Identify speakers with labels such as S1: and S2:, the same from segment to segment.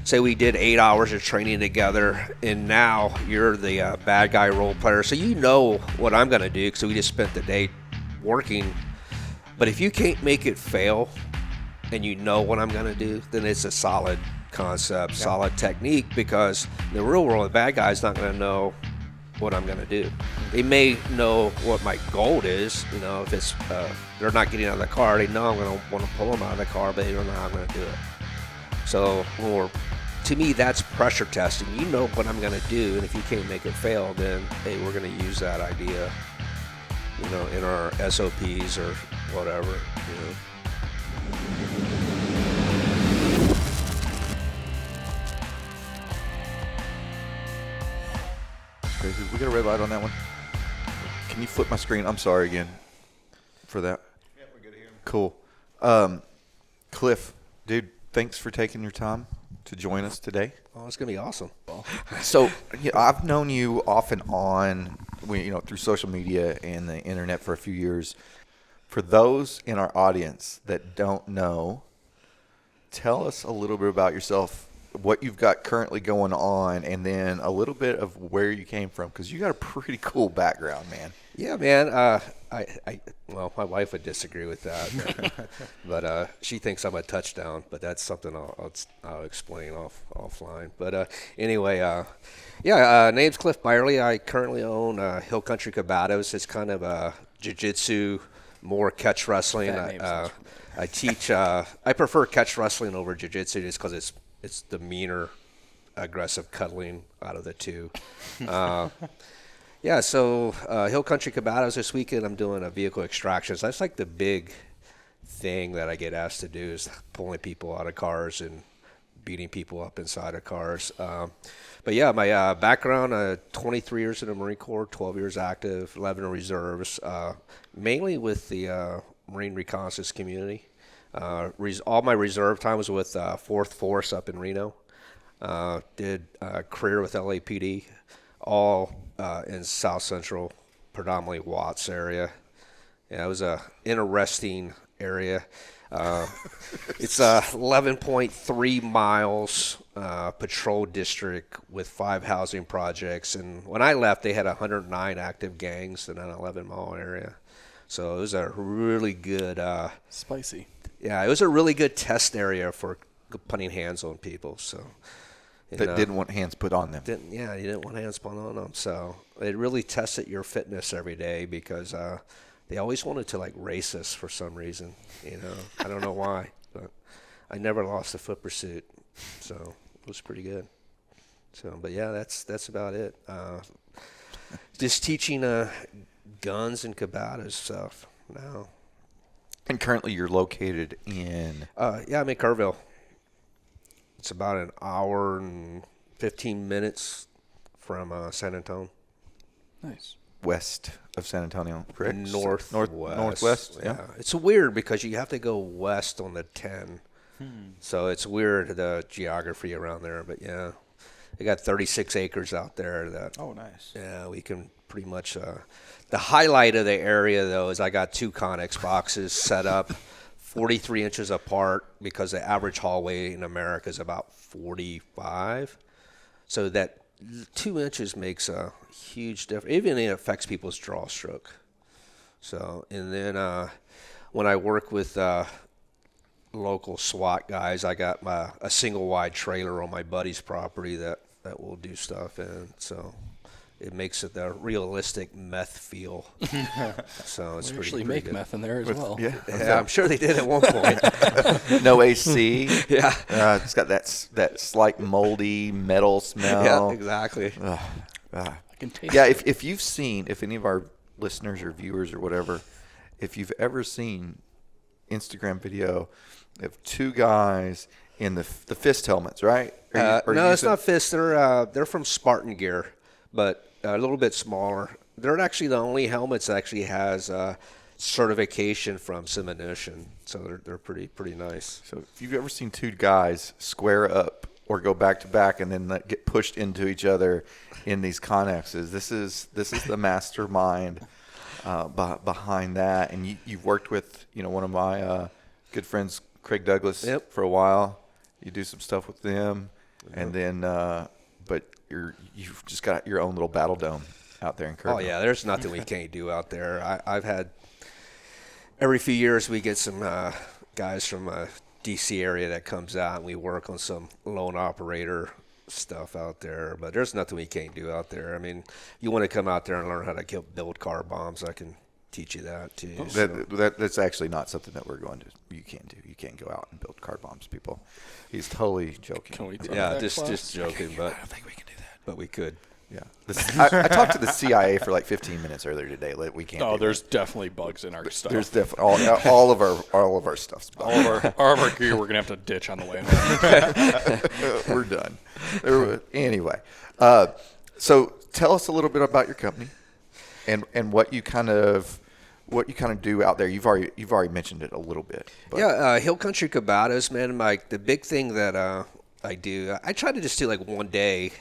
S1: say we did 8 hours of training together, and now you're the bad guy role player, so you know what I'm going to do because we just spent the day working. But if you can't make it fail and you know what I'm going to do, then it's a solid concept, solid technique, because in the real world, the bad guy's not going to know what I'm going to do. They may know what my goal is, if it's they're not getting out of the car, they know I'm going to want to pull them out of the car, but they don't know how I'm going to do it. So, to me, that's pressure testing. You know what I'm going to do, and if you can't make it fail, then, hey, we're going to use that idea, in our SOPs or whatever,
S2: Crazy. We got a red light on that one. Can you flip my screen? I'm sorry again for that.
S3: Yeah, we're good here.
S2: Cool. Cliff, dude, thanks for taking your time to join us today.
S1: Oh, it's going to be awesome.
S2: So, I've known you off and on, through social media and the internet for a few years. For those in our audience that don't know, tell us a little bit about yourself, what you've got currently going on, and then a little bit of where you came from, because you got a pretty cool background, man.
S1: Yeah, man. Well, my wife would disagree with that, but she thinks I'm a touchdown. But that's something I'll explain offline. But anyway, name's Cliff Byerly. I currently own Hill Country Cabatos. It's kind of a jiu-jitsu, more catch wrestling. I teach. I prefer catch wrestling over jiu-jitsu just because it's the meaner, aggressive cuddling out of the two. So Hill Country Cabatos this weekend, I'm doing a vehicle extractions. That's like the big thing that I get asked to do, is pulling people out of cars and beating people up inside of cars. My background, 23 years in the Marine Corps, 12 years active, 11 in reserves, mainly with the Marine reconnaissance community. All my reserve time was with 4th Force up in Reno. Did a career with LAPD, all in South Central, predominantly Watts area. Yeah, it was a interesting area. It's 11.3 miles patrol district with 5 housing projects. And when I left, they had 109 active gangs in an 11-mile area. So it was a really good
S4: spicy.
S1: Yeah, it was a really good test area for putting hands on people. So
S2: that didn't want hands put on them.
S1: You didn't want hands put on them. So it really tested your fitness every day, because they always wanted to race us for some reason. I don't know why, but I never lost a foot pursuit, so it was pretty good. So, but yeah, that's about it. Just teaching guns and Cabatas stuff now.
S2: And currently you're located in?
S1: I'm in Kerrville. It's about an hour and 15 minutes from San Antonio.
S4: Nice.
S2: West of San Antonio, correct?
S1: Northwest. Yeah. It's weird because you have to go west on the 10. So it's weird, the geography around there. But yeah, they got 36 acres out there.
S4: Oh, nice.
S1: Yeah, we can pretty much. The highlight of the area, though, is I got 2 Connex boxes set up 43 inches apart, because the average hallway in America is about 45. So that 2 inches makes a huge difference. Even it affects people's draw stroke. So, and then when I work with local SWAT guys, I got a single wide trailer on my buddy's property that will do stuff in. So it makes it the realistic meth feel. So it's
S4: pretty make good. Meth in there as well.
S1: Yeah, I'm sure they did at one point.
S2: No AC.
S1: Yeah.
S2: It's got that slight moldy metal smell.
S1: Yeah, exactly.
S4: I can taste
S2: it. If any of our listeners or viewers or whatever, if you've ever seen Instagram video of 2 guys in the fist helmets, right?
S1: No, it's not fist. They're from Spartan Gear, but a little bit smaller. They're actually the only helmets that actually has certification from Simunition, so they're pretty nice.
S2: So if you've ever seen 2 guys square up or go back to back and then get pushed into each other in these Connexes, this is the mastermind behind that. And you've worked with one of my good friends, Craig Douglas,
S1: Yep.
S2: for a while. You do some stuff with them. And then, but you've just got your own little battle dome out there in Kerrville.
S1: Oh yeah, there's nothing we can't do out there. I've had every few years we get some guys from DC area that comes out and we work on some lone operator stuff out there. But there's nothing we can't do out there. I mean, you want to come out there and learn how to build car bombs, I can teach you that too.
S2: That's actually not something that we're going to. You can't do. You can't go out and build car bombs, people. He's totally joking.
S4: Can we take
S1: Yeah,
S4: that
S1: just
S4: class?
S1: joking, but
S4: I don't think we can do that.
S1: but we could.
S2: Yeah, I talked to the CIA for like 15 minutes earlier today. We can't.
S4: Oh,
S2: do
S4: there's
S2: that.
S4: definitely bugs in our stuff.
S2: There's definitely all of our stuff's
S4: all of our gear we're gonna have to ditch on the way home.
S2: we're done. Anyway, so tell us a little bit about your company and what you kind of do out there. You've already mentioned it a little bit. But.
S1: Yeah, Hill Country Cabatas, man. The big thing that I do, I try to just do like 1 day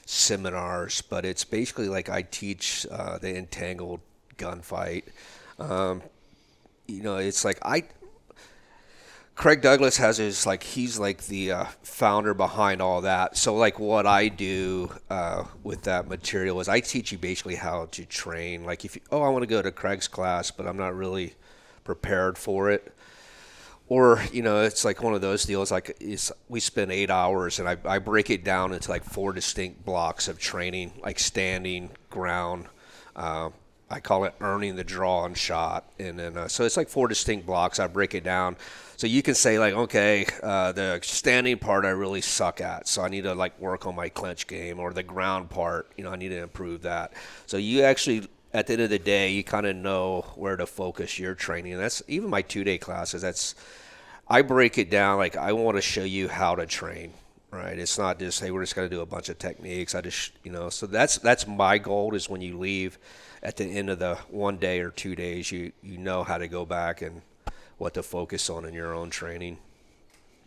S1: seminars, but it's basically like I teach the entangled gunfight. It's like Craig Douglas has his he's like the founder behind all that. So like what I do with that material is I teach you basically how to train. Like if I want to go to Craig's class, but I'm not really prepared for it. Or, it's like one of those deals, we spend 8 hours and I break it down into like 4 distinct blocks of training, like standing, ground. I call it earning the draw and shot. And then, so it's like 4 distinct blocks. I break it down. So you can say okay, the standing part I really suck at. So I need to work on my clinch game, or the ground part, I need to improve that. So you actually, at the end of the day, you kind of know where to focus your training. And that's even my 2-day classes. I break it down. I want to show you how to train, right? It's not just, hey, we're just going to do a bunch of techniques. So that's my goal, is when you leave at the end of the 1 day or 2 days, you know how to go back and what to focus on in your own training.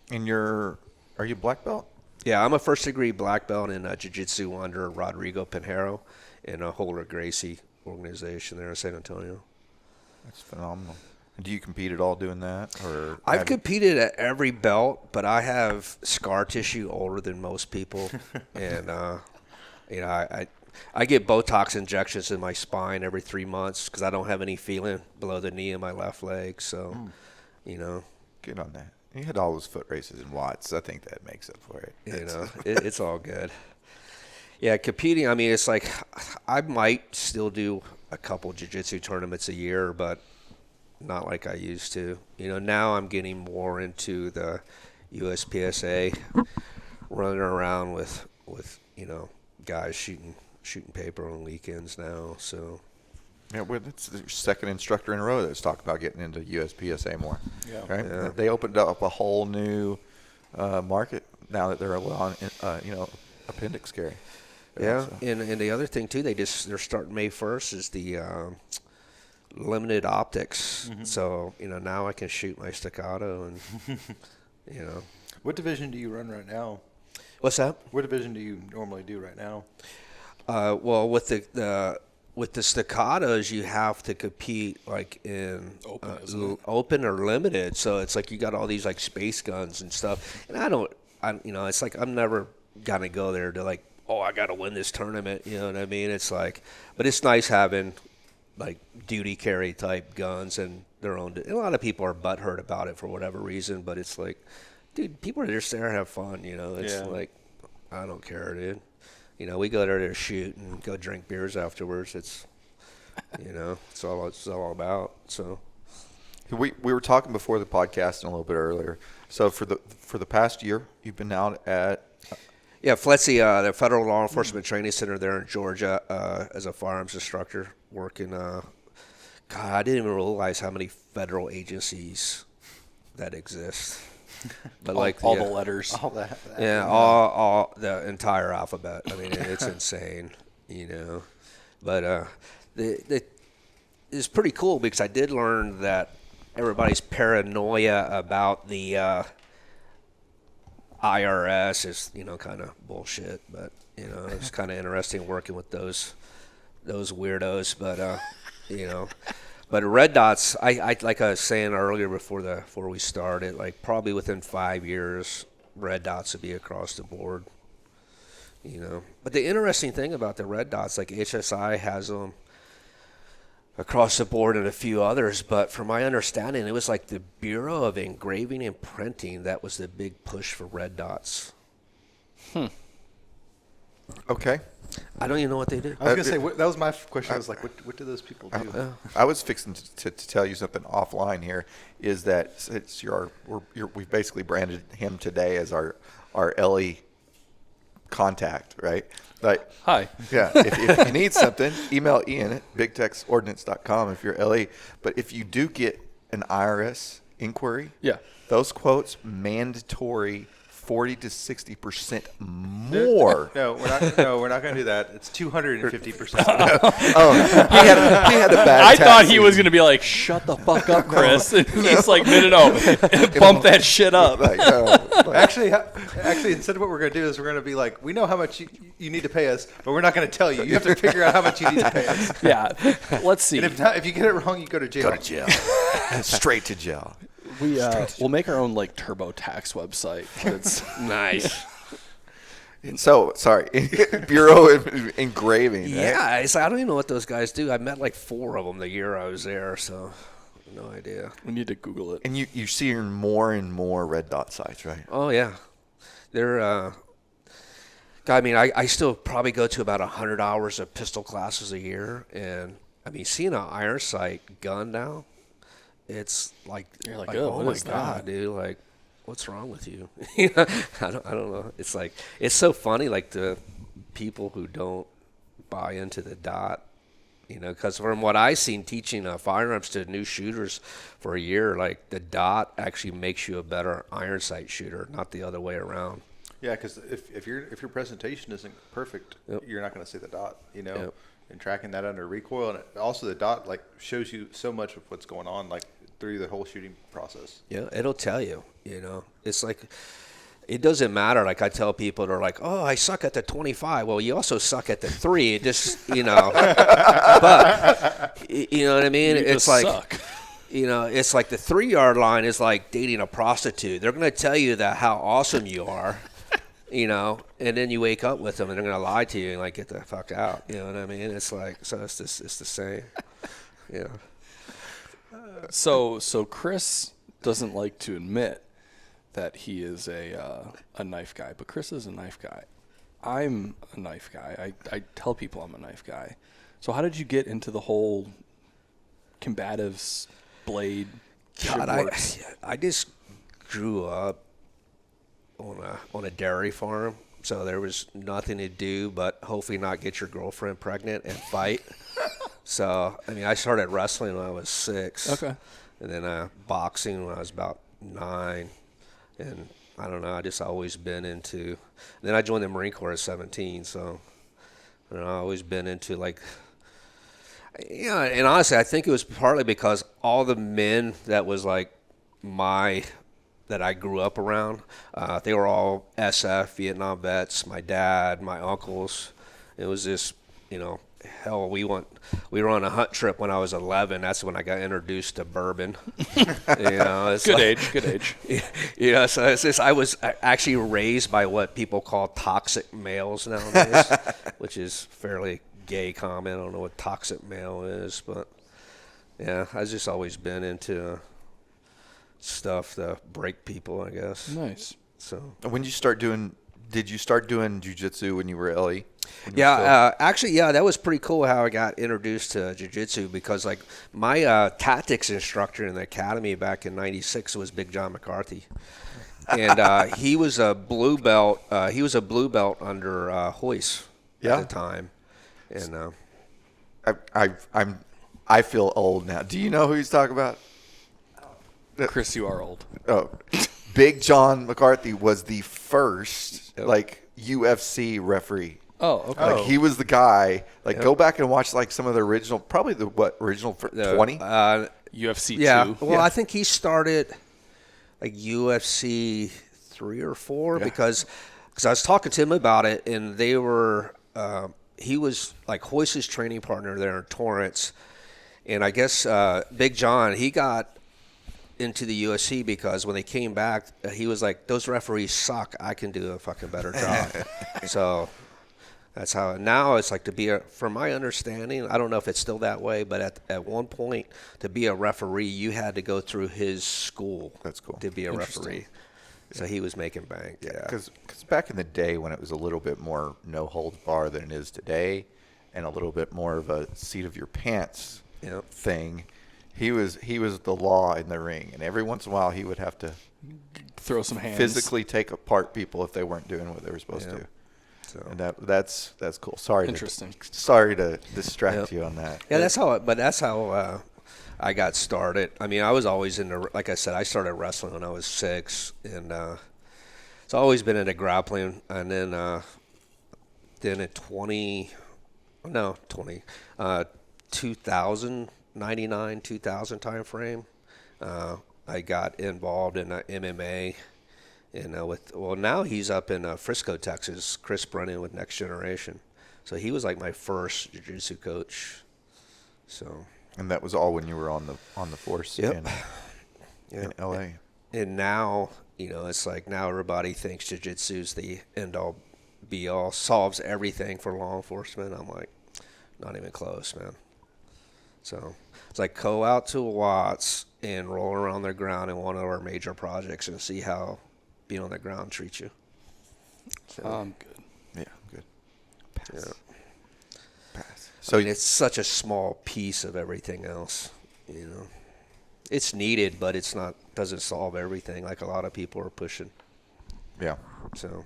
S2: And are you black belt?
S1: Yeah, I'm a first degree black belt in jiu-jitsu under Rodrigo Pinheiro in a Holder Gracie organization there in San Antonio.
S2: That's phenomenal. Do you compete at all doing that? Or
S1: I've competed at every belt, but I have scar tissue older than most people, and I get Botox injections in my spine every 3 months because I don't have any feeling below the knee in my left leg. So,
S2: Good on that. You had all those foot races in Watts. I think that makes up for it.
S1: It's all good. Yeah, competing, it's like I might still do a couple jiu-jitsu tournaments a year, but not like I used to. Now I'm getting more into the USPSA, running around with guys shooting paper on weekends now. So
S2: yeah, it's the second instructor in a row that's talked about getting into USPSA more.
S4: Yeah.
S2: Right?
S1: Yeah.
S2: They opened up a whole new market now that they're on appendix carry.
S1: yeah,
S2: So.
S1: and the other thing too, they're starting May 1st is the limited optics.
S4: Mm-hmm.
S1: So now I can shoot my staccato and
S3: What division do you run right now?
S1: What's that?
S3: What division do you normally do right now?
S1: Well, with the staccatos, you have to compete in
S4: Open, isn't it?
S1: open or limited. So it's like you got all these space guns and stuff. And it's like I'm never gonna go there to I got to win this tournament. You know what I mean? It's but it's nice having duty carry type guns and their own. A lot of people are butthurt about it for whatever reason, but it's dude, people are just there to have fun. It's
S3: Yeah.
S1: I don't care, dude. We go there to shoot and go drink beers afterwards. It's, it's all about. So,
S2: We were talking before the podcast and a little bit earlier. So for the past year, you've been out at
S1: yeah, FLETC, the Federal Law Enforcement Training Center there in Georgia, as a firearms instructor, working. God, I didn't even realize how many federal agencies that exist. But
S4: all the letters.
S3: All that.
S1: Yeah, all the entire alphabet. It's insane, But it's pretty cool because I did learn that everybody's paranoia about the IRS is, kind of bullshit. But it's kind of interesting working with those weirdos. But But red dots, I like I was saying earlier before we started, probably within 5 years, red dots would be across the board. You know, but the interesting thing about the red dots, like HSI has them across the board and a few others, but from my understanding, it was like the Bureau of Engraving and Printing that was the big push for red dots.
S2: Okay.
S1: I don't even know what they do.
S3: I was gonna say that was my question. I was like, what do those people do?
S2: I was fixing to tell you something offline here. Is that it's we've basically branded him today as our LE contact, right? Like,
S4: Hi.
S2: yeah. If you need something, email Ian at bigtexordnance.com if you're LE. But if you do get an IRS inquiry,
S4: Yeah.
S2: those quotes mandatory 40 to 60% more.
S3: No, we're not going to do that. It's 250%.
S2: He had a bad.
S4: I
S2: tax
S4: thought he
S2: season.
S4: was going to be like, shut the fuck up, Chris. And he's like, no. Bump that shit up.
S2: Like,
S3: Actually, instead of what we're going to do is we're going to be like, we know how much you need to pay us, but we're not going to tell you. You have to figure out how much you need to pay us.
S4: Yeah. Let's see.
S3: And if you get it wrong, you go to jail.
S2: go to jail. Straight to jail.
S4: We'll make our own like TurboTax website. It's
S1: Nice.
S2: So, sorry, Bureau of Engraving. Right?
S1: Yeah, I don't even know what those guys do. I met like 4 of them the year I was there, so no idea.
S4: we need to Google it.
S2: And you see more and more red dot sites, right?
S1: Oh yeah, they're. I mean, I still probably go to about 100 hours of pistol classes a year, and I mean, seeing an iron sight gun now, it's like
S4: You're like,
S1: oh
S4: what
S1: my
S4: is
S1: god,
S4: that?
S1: dude, like. What's wrong with you? You know, I don't know. It's like it's so funny, like the people who don't buy into the dot, you know, because from what I've seen teaching firearms to new shooters for a year, like the dot actually makes you a better iron sight shooter, not the other way around.
S3: Yeah, because if your presentation isn't perfect,
S1: Yep.
S3: you're not going to see the dot, you know,
S1: Yep.
S3: and tracking that under recoil. And also the dot like shows you so much of what's going on, like through the whole shooting process.
S1: Yeah, it'll tell you, you know. It's like, it doesn't matter. Like I tell people, they're like, oh, I suck at the 25. Well, you also suck at the 3. It just, you know. But, you know what I mean?
S4: You
S1: It's
S4: just
S1: like,
S4: suck.
S1: you know, it's like the 3-yard line is like dating a prostitute. They're going to tell you that how awesome you are, you know, and then you wake up with them and they're going to lie to you and like, get the fuck out. You know what I mean? It's like, so it's the same, you know.
S4: So Chris doesn't like to admit that he is a knife guy, but Chris is a knife guy. I'm a knife guy. I tell people I'm a knife guy. So how did you get into the whole combatives, blade,
S1: God,
S4: works?
S1: I just grew up on a dairy farm, so there was nothing to do but hopefully not get your girlfriend pregnant and fight. So I mean, I started wrestling when I was 6.
S4: Okay.
S1: And then boxing when I was about 9, and I don't know. I just always been into. Then I joined the Marine Corps at 17, so I don't know, I've always been into like. Yeah, and honestly, I think it was partly because all the men that was like that I grew up around, they were all SF, Vietnam vets. My dad, my uncles. It was just, you know, hell, we were on a hunt trip when I was 11. That's when I got introduced to bourbon. You know, it's
S4: Good
S1: like,
S4: age.
S1: You know, so it's just, I was actually raised by what people call toxic males nowadays, which is fairly gay comment. I don't know what toxic male is, but yeah, I've just always been into stuff to break people, I guess.
S4: Nice.
S1: So
S2: When you start doing, did you start doing jiu-jitsu when you were LE?
S1: yeah, actually, yeah, that was pretty cool how I got introduced to jiu-jitsu, because like my tactics instructor in the academy back in '96 was Big John McCarthy, and he was a blue belt. He was a blue belt under Hoyce
S2: Yeah.
S1: at the time, and
S2: I feel old now. Do you know who he's talking about?
S4: Chris, you are old.
S2: Oh, Big John McCarthy was the first
S1: Yep.
S2: like UFC referee.
S4: Oh, okay.
S2: Like he was the guy. Like go back and watch like some of the original, probably the original 20.
S4: UFC
S1: yeah.
S4: 2.
S1: Well, I think he started like UFC 3 or 4 because I was talking to him about it, and they were he was like Hoyce's training partner there in Torrance, and I guess Big John, he got into the UFC because when they came back, he was like, those referees suck. I can do a fucking better job. So That's how now it's like to be a. From my understanding, I don't know if it's still that way, but at one point to be a referee, you had to go through his school.
S2: That's cool.
S1: To be a
S4: Interesting.
S1: referee. So he was making bank. Yeah.
S2: Because back in the day when it was a little bit more no holds bar than it is today, and a little bit more of a seat of your pants
S1: Yep.
S2: thing, he was the law in the ring, and every once in a while he would have to
S4: Throw some hands.
S2: physically take apart people if they weren't doing what they were supposed
S1: Yeah.
S2: to.
S1: So.
S2: And that's cool. Sorry,
S4: Interesting.
S2: Sorry to distract
S1: Yep.
S2: you on that.
S1: Yeah, that's how I got started. I mean, I was always like I said, I started wrestling when I was 6, and it's always been into grappling. And then at 2000 time frame, I got involved in MMA. And now he's up in Frisco, Texas, Chris Brennan with Next Generation. So he was like my first jiu-jitsu coach. So.
S2: And that was all when you were on the force
S1: Yep.
S2: in LA.
S1: And now, it's like now everybody thinks jiu-jitsu's the end-all, be-all, solves everything for law enforcement. I'm like, not even close, man. So it's like go out to Watts and roll around the ground in one of our major projects and see how being on the ground treats you. So,
S4: Good.
S2: Yeah, good. Pass.
S1: yeah.
S2: Pass.
S1: So
S2: So
S1: it's such a small piece of everything else, It's needed, but it's not. Doesn't solve everything like a lot of people are pushing.
S2: yeah.
S1: So,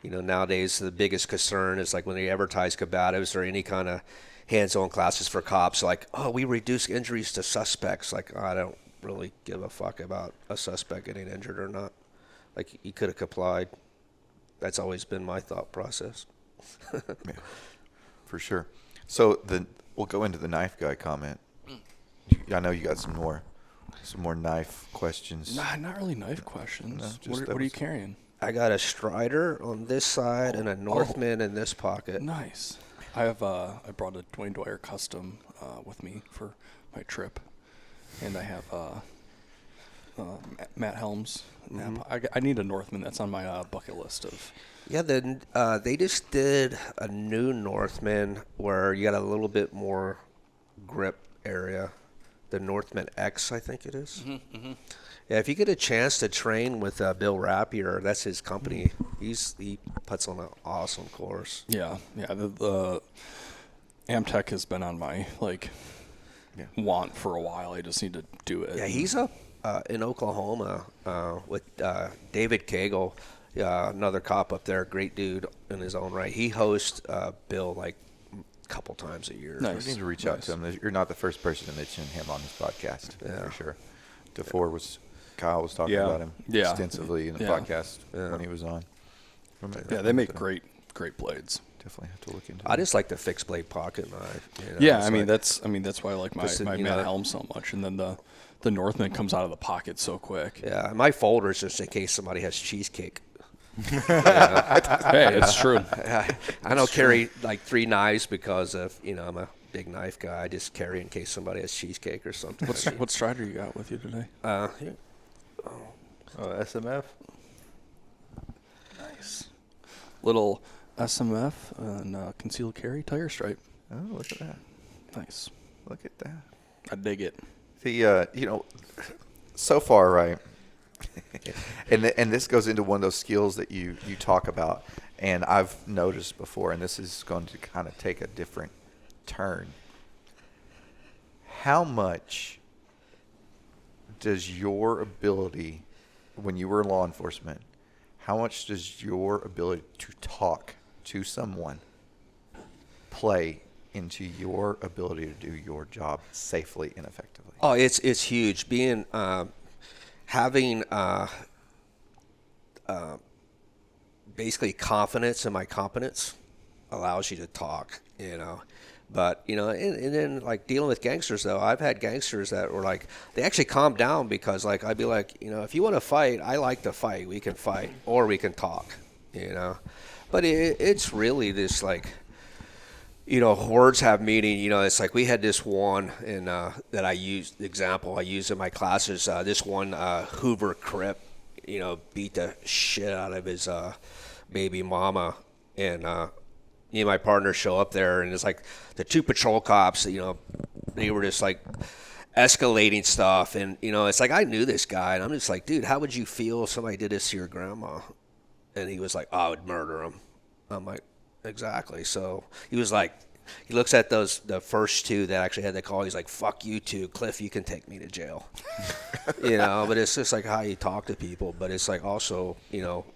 S1: nowadays the biggest concern is like when they advertise combatives or any kind of hands-on classes for cops, like, oh, we reduce injuries to suspects. Like, I don't really give a fuck about a suspect getting injured or not. Like, you could have complied. That's always been my thought process.
S2: Yeah, for sure. So we'll go into the knife guy comment. I know you got some more knife questions.
S4: Nah, not really knife questions.
S2: No, just
S4: what
S2: that
S4: are you
S2: was-
S4: carrying?
S1: I got a Strider on this side and a Northman in this pocket.
S4: Nice. I brought a Dwayne Dwyer custom with me for my trip, and I have Matt Helms. I need a Northman. That's on my bucket list of.
S1: Yeah, they just did a new Northman where you got a little bit more grip area. The Northman X, I think it is. Yeah, if you get a chance to train with Bill Rapier, that's his company. He puts on an awesome course.
S4: Yeah. The Amtech has been on my want for a while. I just need to do it.
S1: Yeah, he's up in Oklahoma with David Cagle, another cop up there, great dude in his own right. He hosts Bill like a couple times a year.
S4: Nice.
S2: You need to reach out to him. You're not the first person to mention him on this podcast,
S1: Yeah.
S2: for sure. Kyle was talking
S4: Yeah.
S2: about him
S4: Yeah.
S2: extensively in the
S4: Yeah.
S2: podcast when he was on.
S4: Yeah, they make great blades.
S2: Definitely have to look into
S1: I
S2: that.
S1: just like the fixed blade pocket knife.
S4: Yeah,
S1: It's
S4: I mean
S1: like-
S4: that's why I like my
S1: Just,
S4: my
S1: you
S4: Matt
S1: know-
S4: Helm so much, and then the Northman comes out of the pocket so quick.
S1: Yeah, my folder's just in case somebody has cheesecake.
S4: Hey, it's true.
S1: I don't carry like 3 knives because of I'm a big knife guy. I just carry in case somebody has cheesecake or something.
S4: What Strider you got with you today?
S1: Here.
S3: SMF.
S4: Nice. Little SMF and concealed carry tire stripe.
S2: Oh, look at that.
S4: Nice.
S2: Look at that.
S4: I dig it.
S2: So far, right? and this goes into one of those skills that you talk about, and I've noticed before, and this is going to kind of take a different turn. How much does your ability, when you were in law enforcement, how much does your ability to talk to someone play into your ability to do your job safely and effectively?
S1: Oh, it's huge. Being having basically confidence in my competence allows you to talk. But and then like dealing with gangsters though, I've had gangsters that were like they actually calmed down because like I'd be like if you want to fight, I like to fight. We can fight or we can talk. But it's really this like. Words have meaning. It's like we had this one that I used, example I use in my classes. This one Hoover Crip, beat the shit out of his baby mama. And me and my partner show up there, and it's like the two patrol cops, they were just like escalating stuff. And, it's like I knew this guy, and I'm just like, dude, how would you feel if somebody did this to your grandma? And he was like, I would murder him. I'm like, exactly. So he was like, he looks at the first two that actually had the call. He's like, fuck you two. Cliff, you can take me to jail. But it's just like how you talk to people. But it's like also,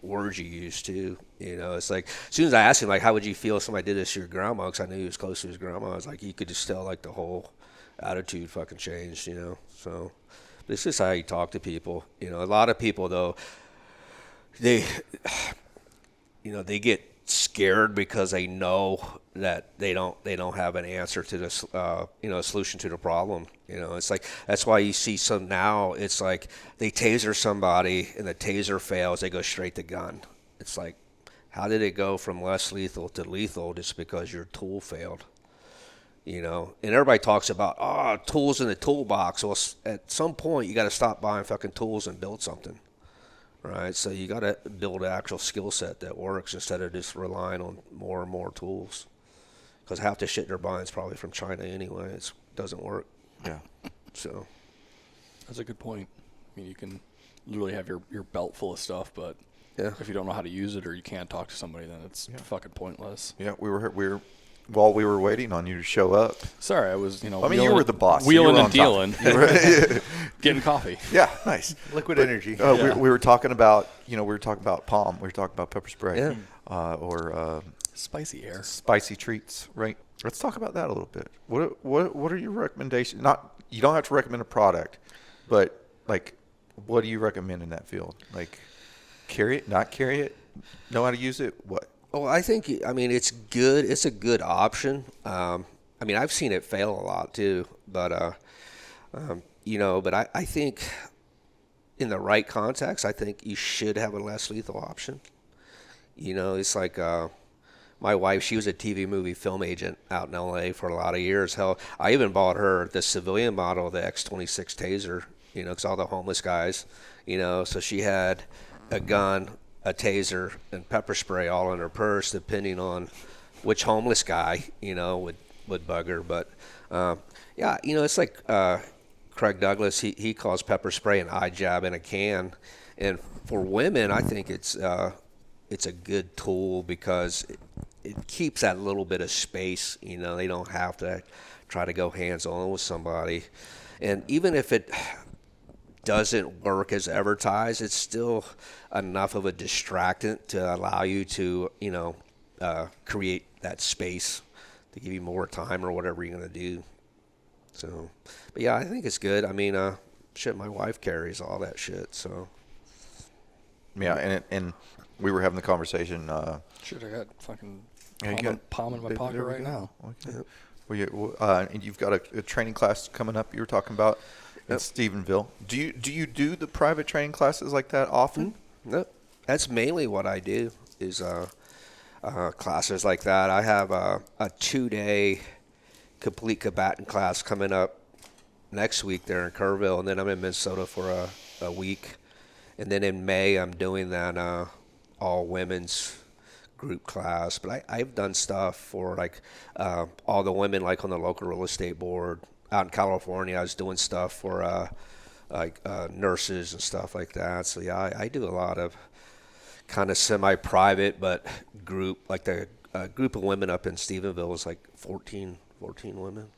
S1: words you use too. It's like as soon as I asked him, like, how would you feel if somebody did this to your grandma? Because I knew he was close to his grandma. I was like, you could just tell like the whole attitude fucking changed, So but it's just how you talk to people. A lot of people, though, they get scared because they know that they don't have an answer to this, a solution to the problem. It's like that's why you see some now. It's like they taser somebody and the taser fails, they go straight to gun. It's like, how did it go from less lethal to lethal just because your tool failed? And everybody talks about tools in the toolbox. Well, at some point you got to stop buying fucking tools and build something. Right, so you got to build an actual skill set that works instead of just relying on more and more tools. Because half the shit they're buying is probably from China anyway. It doesn't work.
S2: Yeah.
S1: So
S4: That's a good point. I mean, you can literally have your belt full of stuff, but if you don't know how to use it or you can't talk to somebody, then it's fucking pointless.
S2: Yeah, while we were waiting on you to show up.
S4: Sorry, I was,
S2: I mean, you were the boss.
S4: Wheeling
S2: so
S4: and dealing. Getting coffee.
S2: Yeah, nice.
S3: Liquid energy.
S2: We were talking about, palm. We were talking about pepper spray. Or
S4: Spicy air.
S2: spicy treats, right? Let's talk about that a little bit. What are your recommendations? You don't have to recommend a product, but like, what do you recommend in that field? Like, carry it, not carry it, know how to use it, what?
S1: Well, I think, it's good. It's a good option. I've seen it fail a lot too, but, but I think in the right context, I think you should have a less lethal option. It's like, my wife, she was a TV movie film agent out in LA for a lot of years. Hell, I even bought her the civilian model of the X26 Taser, because all the homeless guys, so she had a gun, a taser, and pepper spray all in her purse, depending on which homeless guy, would bug her. But, it's like Craig Douglas, he calls pepper spray an eye jab in a can. And for women, I think it's a good tool because it keeps that little bit of space. They don't have to try to go hands-on with somebody. And even if it doesn't work as advertised, it's still enough of a distractant to allow you to, create that space to give you more time or whatever you're going to do. So, but yeah, I think it's good. My wife carries all that shit, so.
S2: Yeah, and we were having the conversation.
S4: Shit, I got fucking
S2: palm
S4: in my pocket
S2: there we
S4: right
S2: go.
S4: now.
S2: Okay. And you've got a training class coming up you were talking about in Stephenville. Do you do the private training classes like that often?
S1: No, that's mainly what I do is classes like that. I have a 2-day complete combatant class coming up next week there in Kerrville, and then I'm in Minnesota for a week. And then in May, I'm doing that all women's group class. But I've done stuff for like all the women, like on the local real estate board out in California. I was doing stuff for nurses and stuff like that. So yeah, I do a lot of kind of semi-private, but group. Like the group of women up in Stephenville is like 14 women.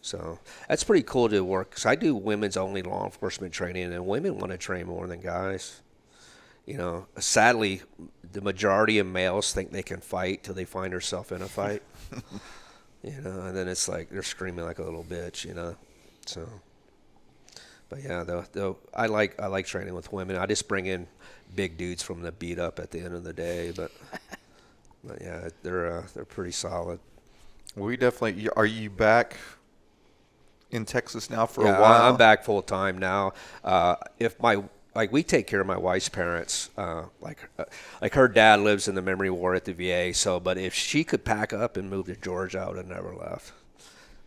S1: So that's pretty cool to work. Because I do women's only law enforcement training, and women want to train more than guys. Sadly, the majority of males think they can fight till they find herself in a fight. And then it's like they're screaming like a little bitch, So, but yeah, though I like training with women. I just bring in big dudes from the beat up at the end of the day, but yeah, they're pretty solid.
S2: We definitely. Are you back in Texas now for a while?
S1: I'm back full time now. We take care of my wife's parents. Like her dad lives in the memory ward at the VA. So, but if she could pack up and move to Georgia, I would have never left.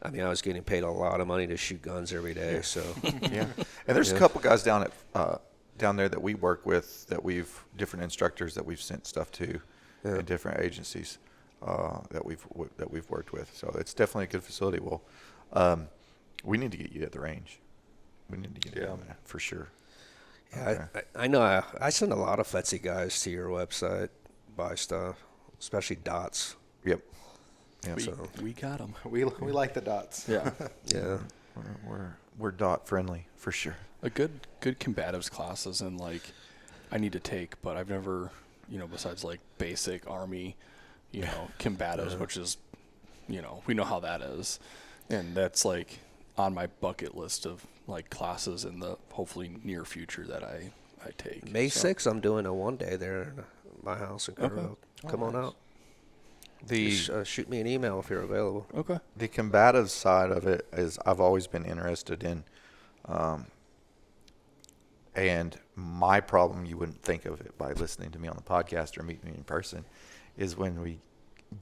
S1: I was getting paid a lot of money to shoot guns every day. So,
S2: yeah. And there's a couple guys down there that we work with different instructors that we've sent stuff to in different agencies. that we've worked with. So it's definitely a good facility. Well, we need to get you at the range. We need to get you on that for sure.
S1: Yeah, I know. I send a lot of Fetsy guys to your website, buy stuff, especially dots.
S2: Yep. Yeah.
S4: We got them.
S3: We like the dots.
S4: Yeah.
S1: Yeah.
S2: We're dot friendly for sure.
S4: A good combatives classes, and like I need to take, but I've never, besides like basic Army, combatives, which is, we know how that is, and that's like on my bucket list of like classes in the hopefully near future that I take.
S1: May 6th, I'm doing a one day there in my house in Kerrville. Come on out. Just, shoot me an email if you're available.
S4: Okay.
S2: The combative side of it is I've always been interested in. And my problem, you wouldn't think of it by listening to me on the podcast or meeting me in person, is when we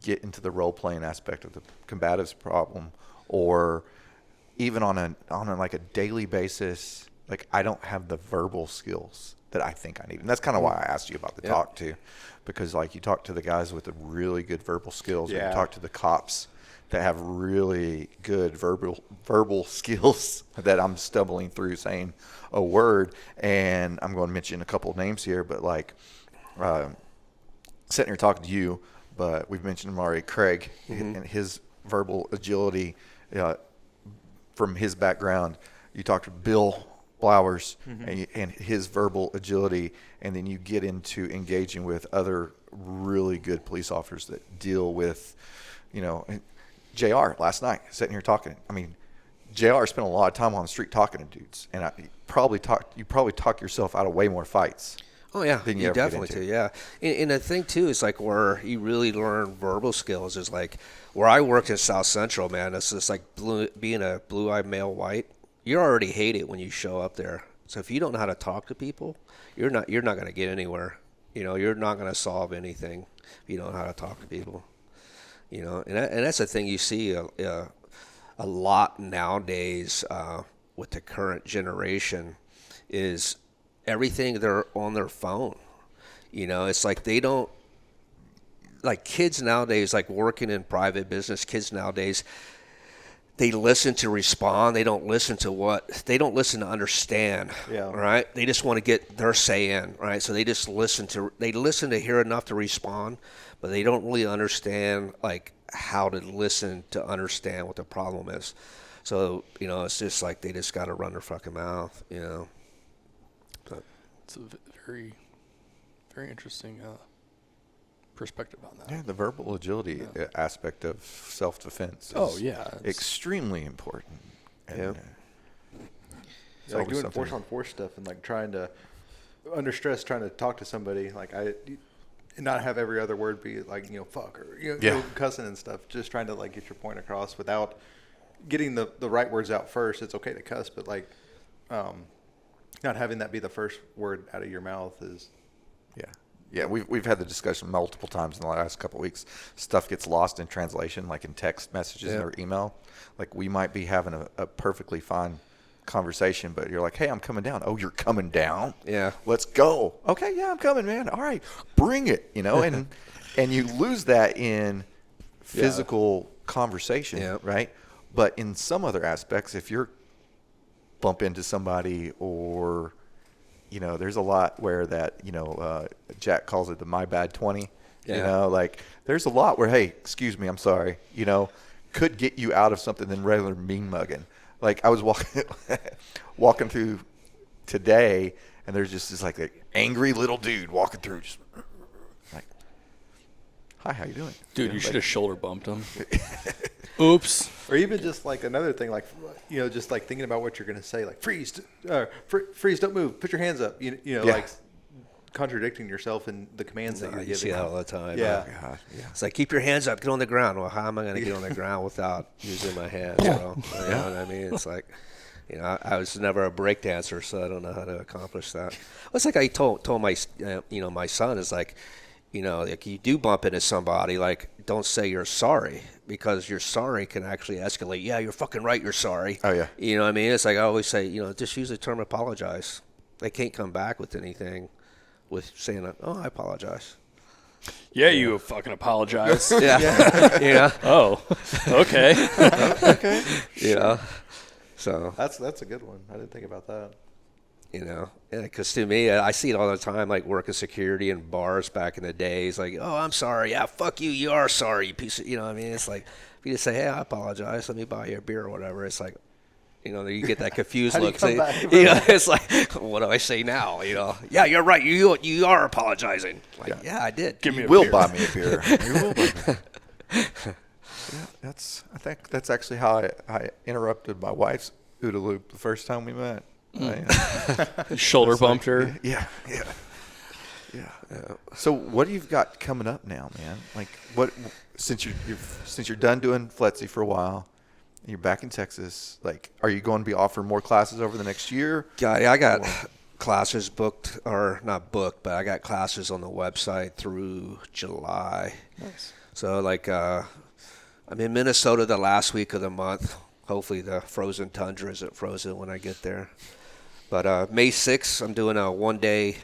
S2: get into the role-playing aspect of the combatives problem, or even on a like a daily basis, like I don't have the verbal skills that I think I need. And that's kind of why I asked you about the talk too, because like you talk to the guys with the really good verbal skills, and you talk to the cops that have really good verbal skills that I'm stumbling through saying a word. And I'm going to mention a couple of names here, but like sitting here talking to you, but we've mentioned him already, Craig, and his verbal agility from his background. You talk to Bill Flowers and his verbal agility, and then you get into engaging with other really good police officers that deal with, JR last night, sitting here talking. I mean, JR spent a lot of time on the street talking to dudes, and you probably talk yourself out of way more fights.
S1: Oh yeah,
S2: than
S1: you
S2: ever get
S1: definitely
S2: into.
S1: do. Yeah, and the thing too is like where you really learn verbal skills is like where I worked in South Central. Man, it's just like being a blue-eyed male white. You already hate it when you show up there. So if you don't know how to talk to people, you're not going to get anywhere. You're not going to solve anything if you don't know how to talk to people. And that's the thing you see a lot nowadays with the current generation is everything they're on their phone. It's like they don't, like kids nowadays, like working in private business, kids nowadays, they listen to respond. They don't listen to understand.
S3: Yeah.
S1: Right. They just want to get their say in. Right. So they just listen to hear enough to respond, but they don't really understand like how to listen to understand what the problem is. So, it's just like they just got to run their fucking mouth, But
S4: It's a very, very interesting perspective on that.
S2: Yeah, the verbal agility aspect of self-defense is extremely important. And, it's
S3: Like
S2: always
S3: doing
S2: something-
S3: force on force stuff and like trying to under stress, trying to talk to somebody, like and not have every other word be like, fuck or cussing and stuff. Just trying to like get your point across without getting the right words out first. It's okay to cuss, but like not having that be the first word out of your mouth is.
S2: Yeah, we've had the discussion multiple times in the last couple of weeks. Stuff gets lost in translation, like in text messages or email. Like we might be having a perfectly fine conversation, but you're like, hey, I'm coming down. Oh, you're coming down?
S1: Yeah.
S2: Let's go. Okay, yeah, I'm coming, man. All right, bring it, and you lose that in physical conversation, right? But in some other aspects, if you're bump into somebody or there's a lot where that, Jack calls it the my bad 20, like there's a lot where, hey, excuse me, I'm sorry, could get you out of something than regular mean mugging. Like I was walking through today and there's just this like an angry little dude walking through just like, hi, how you doing?
S4: Dude, you should have shoulder bumped him. Oops.
S3: Or even just like another thing, like, just like thinking about what you're going to say, like freeze, freeze, don't move, put your hands up, like contradicting yourself in the commands that you're
S1: you
S3: giving.
S1: see that all the time.
S3: Yeah.
S2: Oh, God, yeah.
S1: It's like, keep your hands up, get on the ground. Well, how am I going to get on the ground without using my hands, bro? You know what I mean? It's like, I was never a break dancer, so I don't know how to accomplish that. Well, it's like I told my, my son is like, like you do bump into somebody, like don't say you're sorry, because you're sorry can actually escalate. Yeah, you're fucking right, you're sorry.
S2: Oh, yeah.
S1: You know what I mean? It's like I always say, just use the term apologize. They can't come back with anything with saying, oh, I apologize.
S4: Yeah, you fucking apologize.
S1: Yeah. You know?
S4: Oh, okay.
S3: Okay.
S1: You know? So,
S3: That's a good one. I didn't think about that.
S1: you know, because to me, I see it all the time, like working security in bars back in the days. Like, oh, I'm sorry. Yeah, fuck you. You are sorry, you piece of, you know what I mean? It's like, if you just say, hey, I apologize. Let me buy you a beer or whatever. It's like, you know, you get that confused
S3: How do you
S1: look.
S3: come
S1: So,
S3: back from
S1: you know, it's like, what do I say now? You know, yeah, you're right. You are apologizing. Like, yeah, I did.
S4: Give me
S2: You
S4: a
S2: will
S4: beer.
S2: buy me a beer. You will buy me a beer. Yeah, I think that's actually how I interrupted my wife's OODA loop the first time we met.
S4: Shoulder bumped her.
S2: Yeah. So what do you've got coming up now, man? Like what since you're done doing FLETC for a while, and you're back in Texas. Like, are you going to be offering more classes over the next year?
S1: I got classes booked, or not booked, but I got classes on the website through July.
S4: Nice.
S1: So like, I'm in Minnesota the last week of the month. Hopefully the frozen tundra isn't frozen when I get there. But May 6th, I'm doing a one-day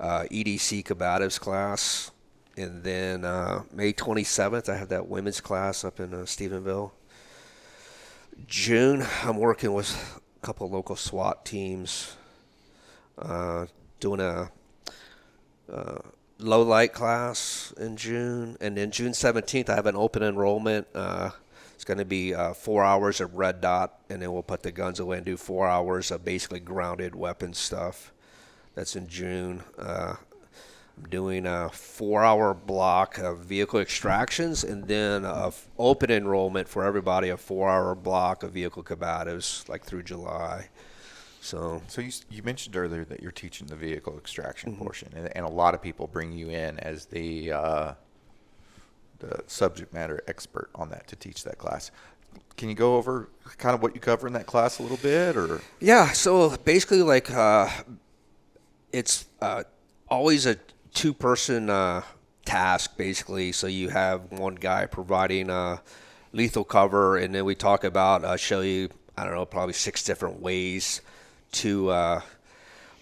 S1: EDC combatives class. And then May 27th, I have that women's class up in Stephenville. June, I'm working with a couple local SWAT teams, doing a low light class in June. And then June 17th, I have an open enrollment. It's going to be 4 hours of red dot, and then we'll put the guns away and do 4 hours of basically grounded weapon stuff. That's in June. I'm doing a 4-hour block of vehicle extractions, and then a open enrollment for everybody, a 4-hour block of vehicle combatives, like through July. So
S2: you mentioned earlier that you're teaching the vehicle extraction portion, and a lot of people bring you in as the subject matter expert on that to teach that class. Can you go over kind of what you cover in that class a little bit, or?
S1: yeah, so basically, like it's always a two-person task, basically. So you have one guy providing lethal cover, and then we talk about show you, I don't know, probably 6 different ways to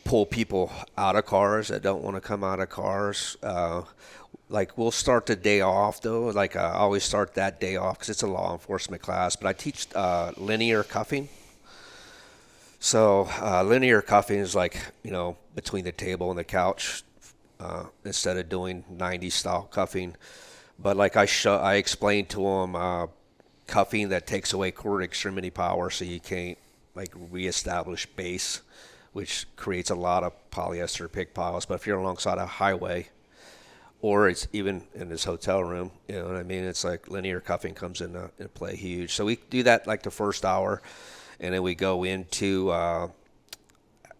S1: pull people out of cars that don't want to come out of cars. Like, we'll start the day off, though. Like, I always start that day off because it's a law enforcement class. But I teach linear cuffing. So linear cuffing is like, you know, between the table and the couch instead of doing 90s style cuffing. But like I explained to them cuffing that takes away cord extremity power, so you can't like reestablish base, which creates a lot of polyester pig piles. But if you're alongside a highway, or it's even in this hotel room, you know what I mean? It's like linear cuffing comes into play huge. So we do that like the first hour, and then we go into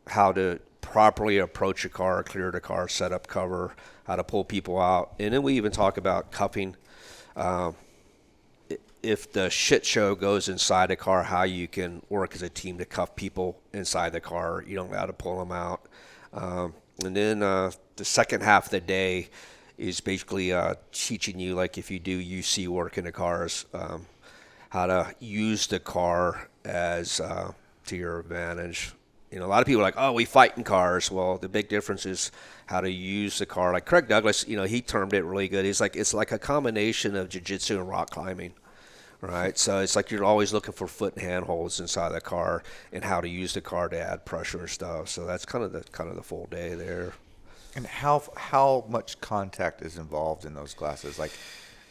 S1: how to properly approach a car, clear the car, set up cover, how to pull people out. And then we even talk about cuffing. If the shit show goes inside a car, how you can work as a team to cuff people inside the car. You don't know how to pull them out. And then the second half of the day is basically teaching you, like if you do UC work in the cars, how to use the car as to your advantage. You know, a lot of people are like, oh, we fight in cars. Well, the big difference is how to use the car. Like Craig Douglas, you know, he termed it really good. He's like, it's like a combination of jiu-jitsu and rock climbing, right? So it's like you're always looking for foot and hand holds inside the car and how to use the car to add pressure and stuff. So that's kind of the full day there.
S2: And how much contact is involved in those classes? Like,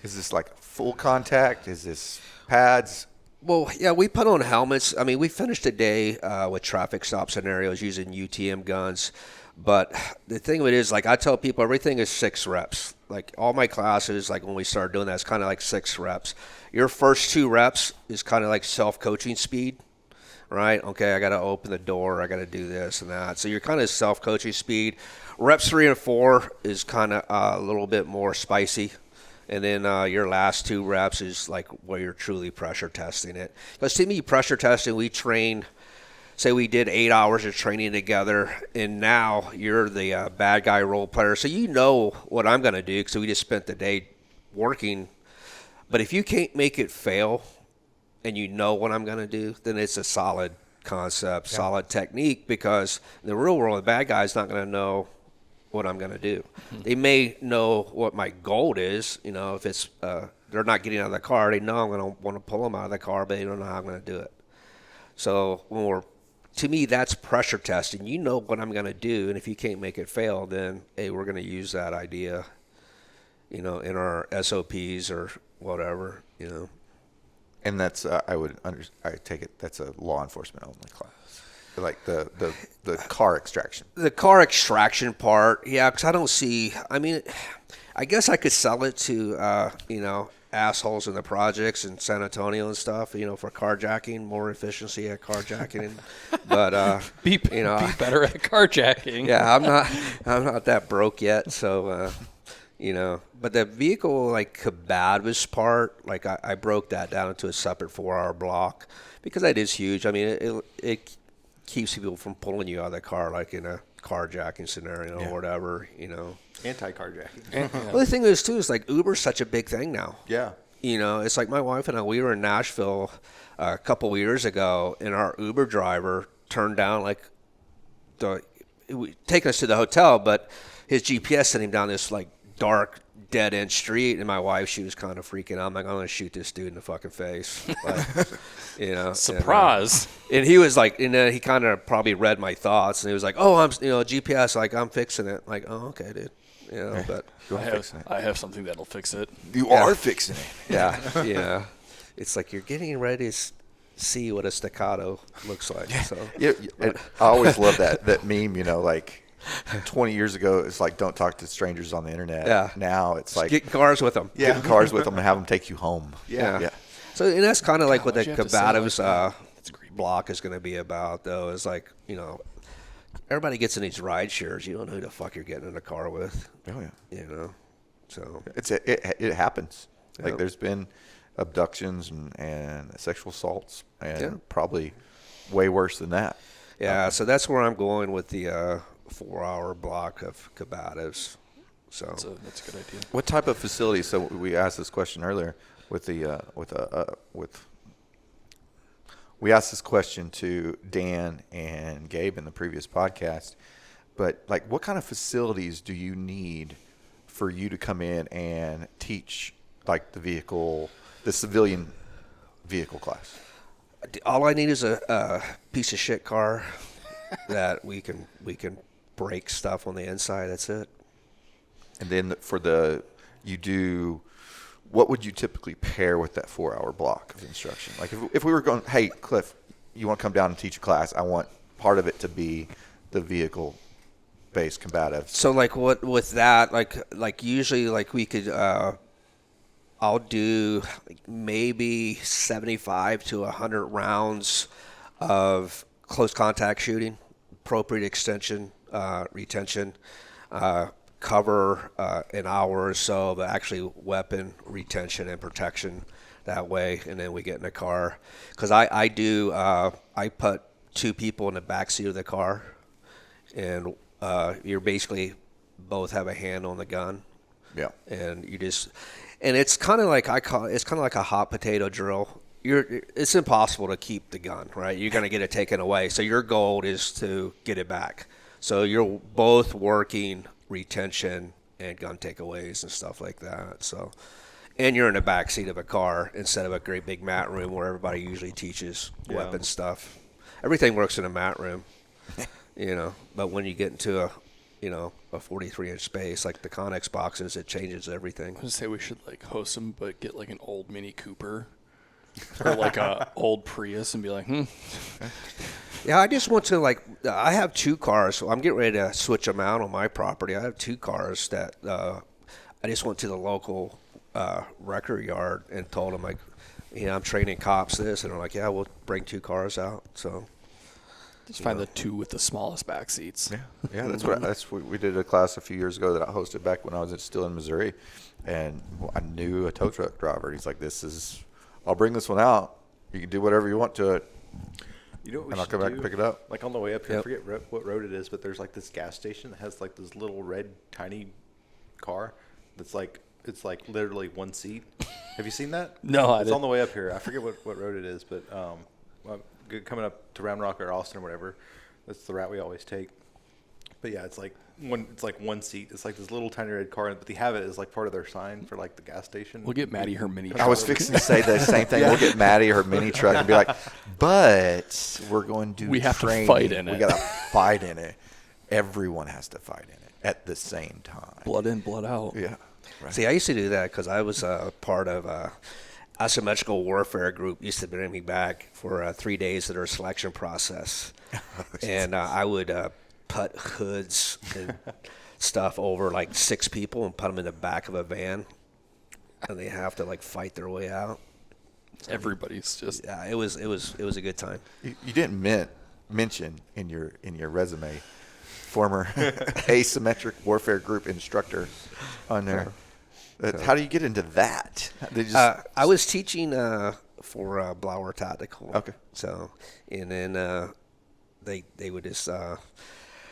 S2: is this like full contact? Is this pads?
S1: Well, yeah, we put on helmets. I mean, we finished the day with traffic stop scenarios using UTM guns. But the thing of it is, like I tell people, everything is 6 reps. Like all my classes, like when we started doing that, it's kind of like 6 reps. Your first 2 reps is kind of like self-coaching speed, right? Okay, I got to open the door. I got to do this and that. So you're kind of self-coaching speed. Reps 3 and 4 is kind of a little bit more spicy. And then your last 2 reps is like where you're truly pressure testing it. Because to me, pressure testing, we trained, say we did 8 hours of training together, and now you're the bad guy role player. So you know what I'm going to do because we just spent the day working. But if you can't make it fail and you know what I'm going to do, then it's a solid concept, solid technique, because in the real world, the bad guy's not going to know what I'm going to do. They may know what my goal is. You know, if it's they're not getting out of the car, they know I'm going to want to pull them out of the car, but they don't know how I'm going to do it. So to me, that's pressure testing. You know what I'm going to do, and if you can't make it fail, then hey, we're going to use that idea, you know, in our SOPs or whatever, you know.
S2: And that's I take it that's a law enforcement only class, like the car extraction.
S1: The car extraction part, yeah, because I don't see. I mean, I guess I could sell it to you know, assholes in the projects in San Antonio and stuff, you know, for carjacking, more efficiency at carjacking. But
S4: Be better at carjacking.
S1: yeah, I'm not that broke yet, so you know. But the vehicle like combatives part, like I broke that down into a separate 4-hour block because that is huge. I mean, it keeps people from pulling you out of the car, like in a carjacking scenario or whatever, you know.
S3: Anti-carjacking.
S1: Well, the thing is too is like Uber's such a big thing now.
S3: Yeah.
S1: You know, it's like my wife and I, we were in Nashville a couple years ago, and our Uber driver turned down like taking us to the hotel, but his GPS sent him down this like dark dead end street, and my wife, she was kind of freaking out. I'm like, I'm gonna shoot this dude in the fucking face, like, you know.
S4: Surprise.
S1: And he was like, and he kind of probably read my thoughts, and he was like, oh, I'm, you know, GPS, like I'm fixing it. Like, oh, okay, dude. You know, but
S4: I have something that'll fix it.
S2: You are fixing it.
S1: yeah, yeah. It's like you're getting ready to see what a staccato looks like. So
S2: Yeah, and I always love that meme. You know, like 20 years ago, it's like don't talk to strangers on the internet.
S1: Yeah.
S2: Now it's like
S1: get in cars with them.
S2: get in cars with them and have them take you home.
S1: Yeah.
S2: Yeah.
S1: So and that's kind of like what the
S4: why'd you have to say it
S1: combatives
S4: like
S1: block is going to be about, though. Is like, you know, everybody gets in these ride shares. You don't know who the fuck you're getting in a car with.
S2: Oh yeah.
S1: You know, so
S2: It happens. Like
S1: Yep.
S2: there's been abductions and sexual assaults and
S1: Yeah.
S2: probably way worse than that.
S1: yeah. So that's where I'm going with the 4-hour block of combatives. So
S4: That's a good idea.
S2: What type of facilities? So we asked this question earlier we asked this question to Dan and Gabe in the previous podcast, but like what kind of facilities do you need for you to come in and teach like the civilian vehicle class?
S1: all I need is a piece of shit car that we can break stuff on the inside. That's it.
S2: And then what would you typically pair with that 4-hour block of instruction? Like if we were going, hey, Cliff, you want to come down and teach a class? I want part of it to be the vehicle-based combative.
S1: So like what with that, like usually like we could, I'll do like maybe 75 to 100 rounds of close contact shooting, appropriate extension, retention, cover an hour or so of actually weapon retention and protection that way, and then we get in the car. Because I put 2 people in the back seat of the car, and you're basically both have a hand on the gun.
S2: Yeah.
S1: And it's kind of like it's kind of like a hot potato drill. It's impossible to keep the gun, right? You're going to get it taken away. So your goal is to get it back. So you're both working retention and gun takeaways and stuff like that. So, and you're in the back seat of a car instead of a great big mat room where everybody usually teaches weapon stuff. Everything works in a mat room, you know. But when you get into a 43-inch space like the Connex boxes, it changes everything.
S4: I would say we should like host them, but get like an old Mini Cooper or like a old Prius and be like,
S1: Yeah, I just want to I have 2 cars, so I'm getting ready to switch them out on my property. I have 2 cars that I just went to the local record yard and told them, like, I'm training cops this, and they're like, yeah, we'll bring 2 cars out. So
S4: just find the 2 with the smallest back seats.
S2: Yeah, that's what we did a class a few years ago that I hosted back when I was still in Missouri, and I knew a tow truck driver. He's like, I'll bring this one out. You can do whatever you want to it.
S3: You know what we
S2: And I'll
S3: should
S2: come back
S3: do?
S2: and pick it up.
S3: Like on the way up here,
S1: Yep.
S3: I forget what road it is, but there's like this gas station that has like this little red tiny car that's like it's like literally 1 seat. Have you seen that?
S4: No, I
S3: It's
S4: didn't.
S3: on the way up here. I forget what road it is, but coming up to Round Rock or Austin or whatever, that's the route we always take. But yeah, it's like one seat. It's like this little tiny red car, but they have it as like part of their sign for like the gas station.
S4: We'll get Maddie her mini.
S2: I was fixing to say the same thing. We'll get Maddie her mini truck and be like, but we're going to do
S4: We have to
S2: training.
S4: fight in
S2: We
S4: it.
S2: got to fight in it. Everyone has to fight in it at the same time.
S4: Blood in, blood out.
S2: Yeah. Right.
S1: See, I used to do that because I was part of asymmetrical warfare group. Used to bring me back for 3 days of their selection process, and I would put hoods and stuff over like 6 people and put them in the back of a van, and they have to like fight their way out.
S4: Everybody's just
S1: Yeah, it was a good time.
S2: You didn't mention in your resume former asymmetric warfare group instructor on there. How do you get into that? They just,
S1: I was teaching for Blower Tactical.
S2: Okay.
S1: So, and then they would just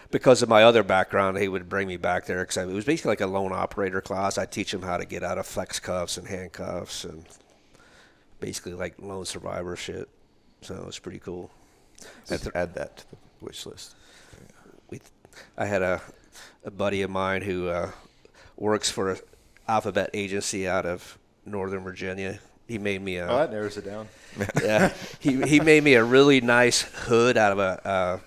S1: because of my other background, they would bring me back there because it was basically like a lone operator class. I'd teach them how to get out of flex cuffs and handcuffs and basically like lone survivor shit. So it was pretty cool.
S2: just add that to the wish list.
S1: I had a buddy of mine who works for an alphabet agency out of Northern Virginia. He made me
S3: Oh, that narrows it down.
S1: yeah, he made me a really nice hood out of a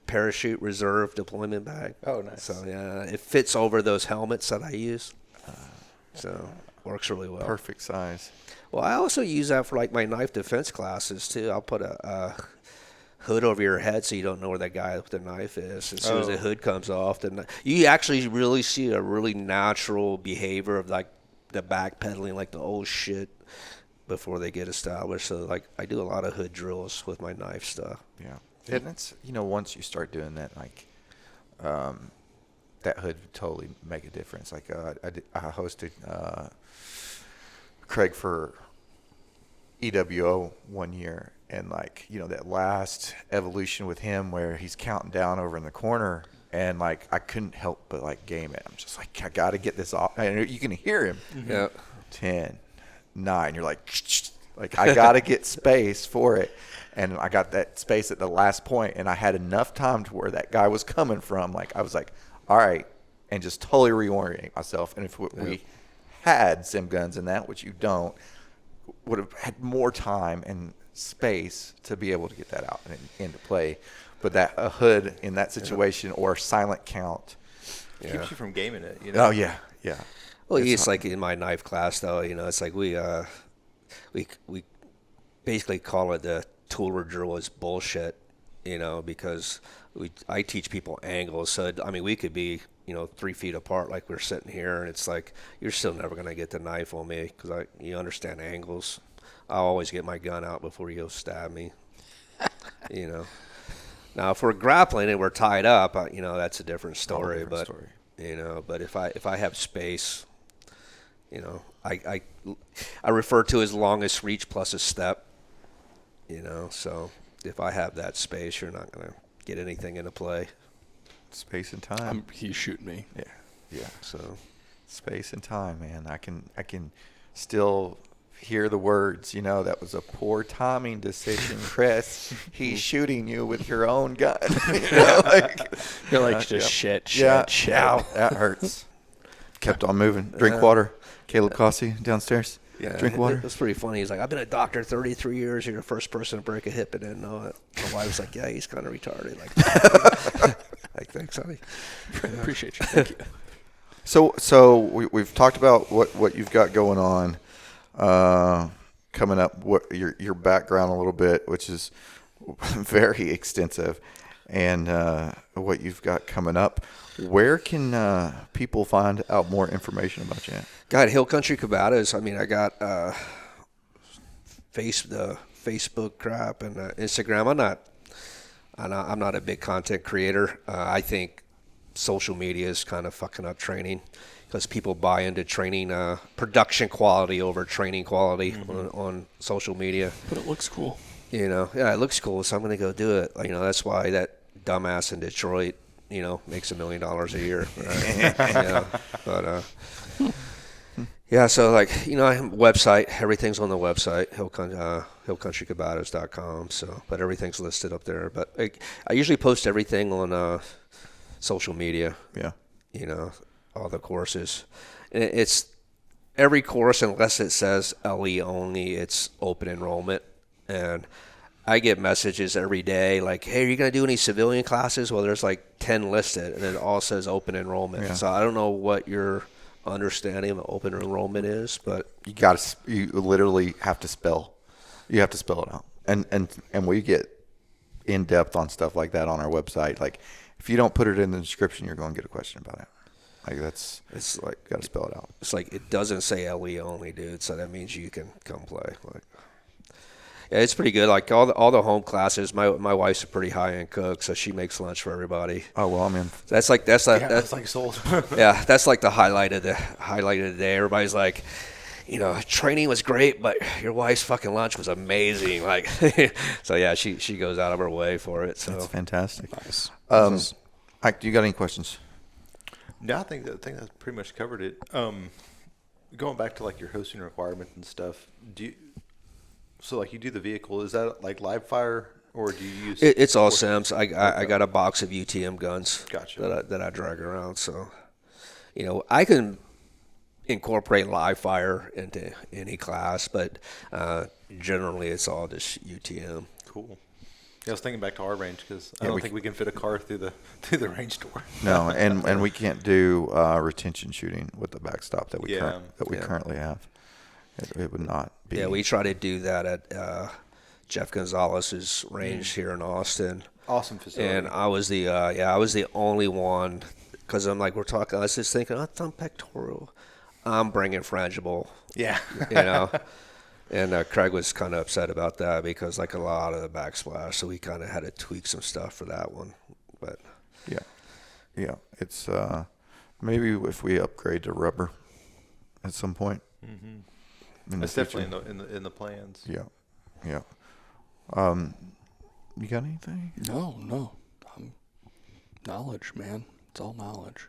S1: parachute reserve deployment bag.
S3: Oh, nice.
S1: So yeah, it fits over those helmets that I use. So works really well.
S2: Perfect size.
S1: Well, I also use that for like my knife defense classes too. I'll put a hood over your head so you don't know where that guy with the knife is. As soon as the hood comes off, then you actually really see a really natural behavior of like the backpedaling, like the old shit before they get established. So like I do a lot of hood drills with my knife stuff.
S2: Yeah. And that's, once you start doing that, like, that hood would totally make a difference. Like, I hosted Craig for EWO one year, and like, that last evolution with him where he's counting down over in the corner, and like I couldn't help but like game it. I'm just like, I got to get this off. And you can hear him.
S1: Yeah.
S2: 10, 9. You're like I got to get space for it. And I got that space at the last point, and I had enough time to where that guy was coming from. Like, I was like, all right, and just totally reorientate myself. And if we had sim guns in that, which you don't, would have had more time and space to be able to get that out and into play. But that a hood in that situation or silent count.
S3: Keeps you from gaming it.
S2: Oh, yeah, yeah.
S1: Well, it's like in my knife class, though. It's like we basically call it the Tooler drill is bullshit. Because I teach people angles. So we could be 3 feet apart, like we're sitting here, and it's like you're still never gonna get the knife on me because you understand angles. I always get my gun out before you go stab me. Now if we're grappling and we're tied up, that's a different story. But if I have space. I refer to as longest reach plus a step, so if I have that space, you're not going to get anything into play.
S2: Space and time.
S4: He's shooting me.
S2: Yeah.
S1: So
S2: Space and time, man. I can still hear the words, that was a poor timing decision, Chris. He's shooting you with your own gun.
S4: You're like, just shit.
S2: Ow, that hurts. Kept on moving. Drink water. Caleb Cossey downstairs.
S1: yeah,
S2: Drink water.
S1: It was pretty funny. He's like, I've been a doctor 33 years. You're the first person to break a hip and didn't know it. My wife's like, yeah, he's kind of retarded. Like, thanks, honey.
S4: Appreciate you. Thank you.
S2: So we've talked about what you've got going on coming up, what your background a little bit, which is very extensive, and what you've got coming up. Where can people find out more information about you?
S1: God, Hill Country Combatives. I got the Facebook crap and Instagram. I'm not a big content creator. I think social media is kind of fucking up training because people buy into training production quality over training quality on social media.
S4: But it looks cool.
S1: Yeah, it looks cool, so I'm going to go do it. That's why that dumbass in Detroit, makes $1 million a year. Right? But yeah, so I have a website. Everything's on the website, hillcountrycombatives.com. So, but everything's listed up there. But I usually post everything on social media.
S2: Yeah.
S1: You know, all the courses. And it's every course, unless it says LE only, it's open enrollment. And I get messages every day like, hey, are you going to do any civilian classes? Well, there's like 10 listed, and it all says open enrollment.
S2: Yeah.
S1: So I don't know what your understanding of open enrollment is, but
S2: You literally have to spell. You have to spell it out. And we get in depth on stuff like that on our website. Like, if you don't put it in the description, you're going to get a question about it. Like, it's like, got to spell it out.
S1: it's like it doesn't say LE only, dude. So that means you can come play. Like, yeah, it's pretty good. Like all the home classes. My wife's a pretty high end cook, so she makes lunch for everybody.
S2: Oh, well, I mean,
S1: That's
S3: It's like sold.
S1: yeah, that's like the highlight of the day. Everybody's like, you know, training was great, but your wife's fucking lunch was amazing. Like, so yeah, she goes out of her way for it. So
S2: that's fantastic.
S4: Nice.
S2: Ike, do you got any questions?
S3: No, I think that's pretty much covered it. Going back to like your hosting requirements and stuff, so like you do the vehicle, is that like live fire or do you use?
S1: it's all Sims. I got a box of UTM guns.
S3: Gotcha.
S1: that I drag around. So, you know, I can incorporate live fire into any class, but generally it's all just UTM.
S3: Cool. Yeah, I was thinking back to our range because I
S2: Yeah,
S3: don't
S2: we
S3: think we can fit a car through the range door.
S2: No, and we can't do retention shooting with the backstop that we
S3: Yeah.
S2: currently have. It would not be.
S1: Yeah, we try to do that at Jeff Gonzalez's range here in Austin.
S3: Awesome facility.
S1: And I was the only one, because I was just thinking, I've done pectoral, I'm bringing frangible,
S3: yeah.
S1: you know. And Craig was kind of upset about that because like a lot of the backsplash, so we kind of had to tweak some stuff for that one. But
S2: Yeah, it's maybe if we upgrade to rubber at some point. Mm-hmm.
S3: It's definitely in the plans.
S2: Yeah. You got anything?
S4: No. Knowledge, man. It's all knowledge.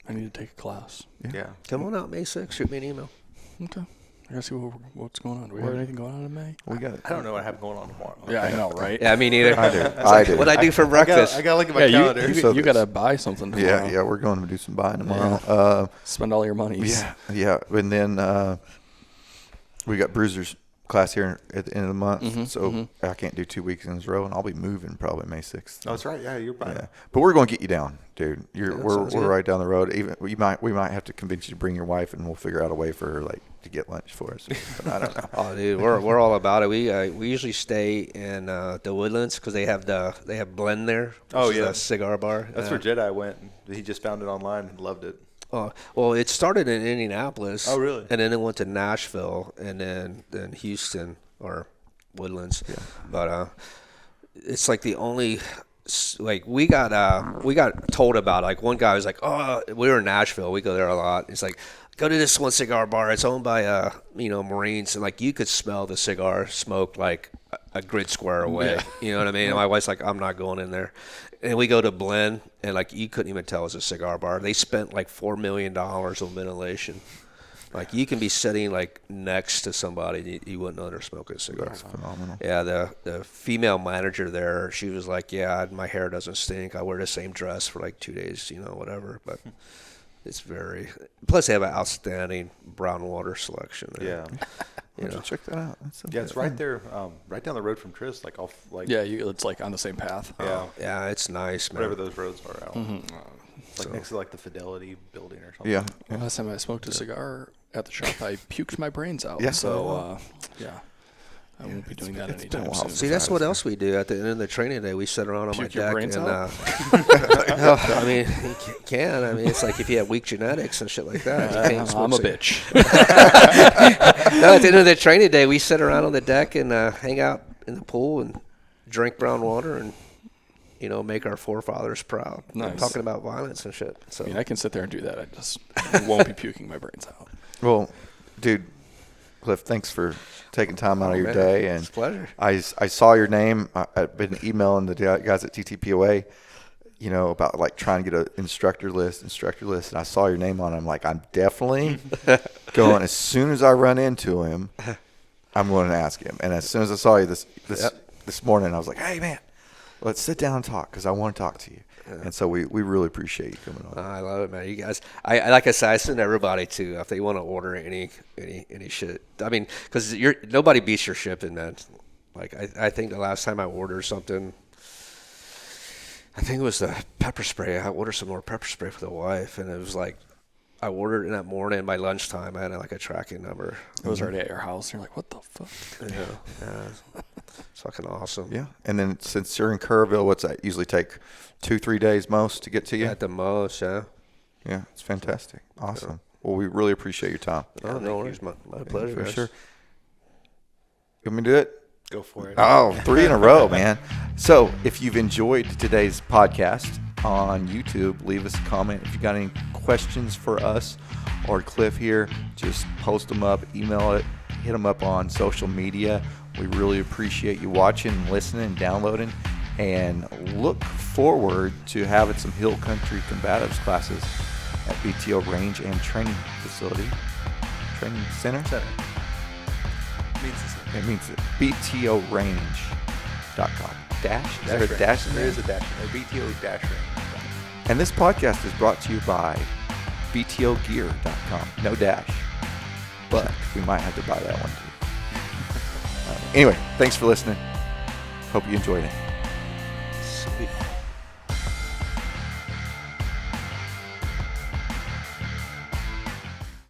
S4: I need to take a class.
S3: Yeah.
S1: come on out May 6th, shoot me an email.
S4: Okay. I gotta see what's going on. Do we have anything going on in May?
S2: We got.
S3: I don't know what I have going on tomorrow.
S4: Yeah, I know, right?
S1: Yeah, me neither.
S2: I do.
S1: What I do for breakfast?
S3: I gotta look at my calendar.
S4: You gotta buy something tomorrow.
S2: Yeah. We're going to do some buying tomorrow.
S4: Spend all your money.
S2: Yeah. And then we got Bruiser's class here at the end of the month, so I can't do 2 weeks in a row, and I'll be moving probably May 6th.
S3: Oh, that's right. Yeah, you're right.
S2: Yeah, but we're going to get you down, dude.
S1: sounds
S2: We're
S1: good.
S2: right down the road. Even we might have to convince you to bring your wife, and we'll figure out a way for her to get lunch for us. But I don't know.
S1: Oh, dude, we're all about it. We usually stay in the Woodlands because they have Blend there.
S3: Oh,
S1: which is
S3: yeah.
S1: a cigar bar.
S3: That's where Jedi went. He just found it online and loved it.
S1: Oh, well, it started in Indianapolis.
S3: Oh, really?
S1: And then it went to Nashville, and then Houston or Woodlands. Yeah. But it's like the only like we got told about. Like one guy was like, "Oh, we were in Nashville. We go there a lot." It's like, go to this one cigar bar. It's owned by Marines, and like you could smell the cigar smoke like a grid square away.
S4: Yeah.
S1: You know what I mean? And my wife's like, I'm not going in there. And we go to Blend, and like you couldn't even tell it was a cigar bar. They spent like $4 million on ventilation. Like you can be sitting like next to somebody, you wouldn't know they're smoking a cigar.
S2: That's phenomenal.
S1: Yeah, the female manager there, she was like, "Yeah, my hair doesn't stink. I wear the same dress for like 2 days, whatever." But it's very. Plus, they have an outstanding brown water selection there.
S3: Yeah.
S2: Check that out.
S3: It's right there, right down the road from Tris.
S4: Yeah, it's like on the same path.
S3: Yeah.
S1: Yeah, it's nice, man.
S3: Whatever those roads are out. It's like next to like the Fidelity building or something.
S2: Yeah.
S4: Last time I smoked a cigar at the shop, I puked my brains out.
S2: Yeah.
S4: So, I won't be doing that
S2: it's been a
S4: anytime
S2: while
S4: soon.
S1: See, that's what else we do at the end of the training day. We sit around on
S4: Puke
S1: my
S4: your
S1: deck
S4: brains
S1: and
S4: out?
S1: no, I mean, you can. I mean, it's like if you have weak genetics and shit like that. You can't
S4: I'm
S1: smoke
S4: a
S1: cigarettes.
S4: bitch.
S1: No, at the end of the training day, we sit around on the deck and hang out in the pool and drink brown water and make our forefathers proud.
S4: Nice.
S1: Talking about violence and shit. So
S4: I mean, I can sit there and do that. I just won't be puking my brains out.
S2: Well, dude, Cliff, thanks for taking time out of your
S1: man,
S2: day. And
S1: it's a pleasure.
S2: I saw your name. I've been emailing the guys at TTPOA, about like trying to get an instructor list. And I saw your name on it. I'm like, I'm definitely going. As soon as I run into him, I'm going to ask him. And as soon as I saw you this morning, I was like, hey, man, let's sit down and talk because I want to talk to you. And so we really appreciate you coming on.
S1: I love it, man. You guys, I like I said, I send everybody to if they want to order any shit. I mean, because nobody beats your shipping, man. Like I think the last time I ordered something, I think it was the pepper spray. I ordered some more pepper spray for the wife, and it was like I ordered it that morning by lunchtime. I had like a tracking number.
S4: It was already at your house. You're like, what the fuck?
S1: Yeah. It's fucking awesome.
S2: Yeah. And then since you're in Kerrville, what's that usually take 2-3 days most to get to you?
S1: At the most, yeah.
S2: Yeah, it's fantastic. Awesome. Well, we really appreciate your time.
S1: Oh, no worries. My pleasure.
S2: For
S1: guys.
S2: sure. You want me to do it?
S3: Go for it.
S2: Oh, 3 in a row, man. So if you've enjoyed today's podcast on YouTube, leave us a comment. If you got any questions for us or Cliff here, just post them up, email it, hit them up on social media. We really appreciate you watching, listening, and downloading, and look forward to having some Hill Country Combatives classes at BTO Range and Training Facility. Training Center? It means BTOrange.com. Dash? Is there a dash in
S3: There
S2: there?
S3: is a dash in there. BTO dash range.
S2: And this podcast is brought to you by BTOgear.com. No dash. But we might have to buy that one too. Anyway, thanks for listening. Hope you enjoyed it.
S1: Sweet.